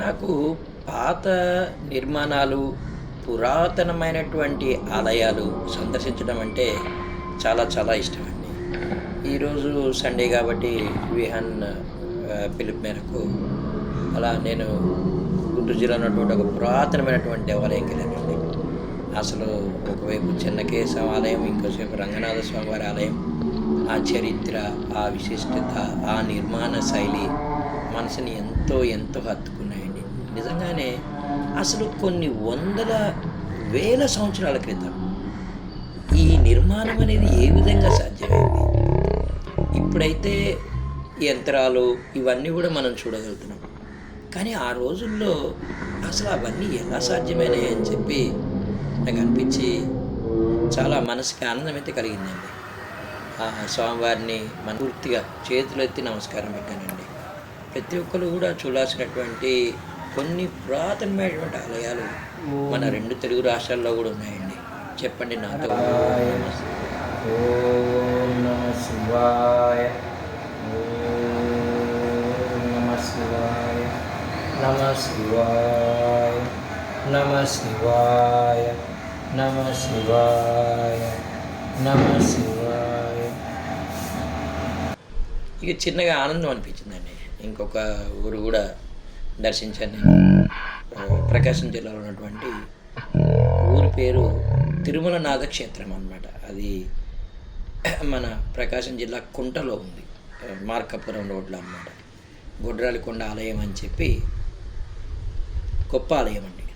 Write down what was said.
నాకు పాత నిర్మాణాలు, పురాతనమైనటువంటి ఆలయాలు సందర్శించడం అంటే చాలా చాలా ఇష్టమండి. ఈరోజు సండే కాబట్టి విహాన్ పిలుపు మేరకు అలా నేను గుంటూరు జిల్లాలో ఉన్నటువంటి ఒక పురాతనమైనటువంటి దేవాలయంకి వెళ్ళానండి. అసలు ఒకవైపు చెన్నకేశవ ఆలయం, ఇంకోసేపు రంగనాథ స్వామివారి ఆలయం. ఆ చరిత్ర, ఆ విశిష్టత, ఆ నిర్మాణ శైలి మనసుని ఎంతో ఎంతో హత్తుకున్నాయండి. నిజంగానే అసలు కొన్ని వందల వేల సంవత్సరాల క్రితం ఈ నిర్మాణం అనేది ఏ విధంగా సాధ్యమైంది? ఇప్పుడైతే యంత్రాలు ఇవన్నీ కూడా మనం చూడగలుగుతున్నాం. కానీ ఆ రోజుల్లో అసలు అవన్నీ ఎలా సాధ్యమైనాయి అని చెప్పి నాకు అనిపించి చాలా మనసుకి ఆనందం అయితే కలిగిందండి. ఆ స్వామివారిని మనస్ఫూర్తిగా చేతులెత్తి నమస్కారం పెట్టానండి. ప్రతి ఒక్కరు కూడా చూడాల్సినటువంటి కొన్ని పురాతనమైనటువంటి ఆలయాలు మన రెండు తెలుగు రాష్ట్రాల్లో కూడా ఉన్నాయండి. చెప్పండి నాతో. ఓం నమ శివాయ. ఓం నమ శివాయ. నమ శివాయ. నమ శివాయ. నమ శివాయ. నమ శివాయ. ఇక చిన్నగా ఆనందం అనిపించిందండి. ఇంకొక ఊరు కూడా దర్శించాను నేను. ప్రకాశం జిల్లాలో ఉన్నటువంటి ఊరి పేరు తిరుమల నాగక్షేత్రం అన్నమాట. అది మన ప్రకాశం జిల్లా కుంటలో ఉంది, మార్కాపురం రోడ్లో అన్నమాట. గొడ్రాలికొండ ఆలయం అని చెప్పి గొప్ప ఆలయం అండి.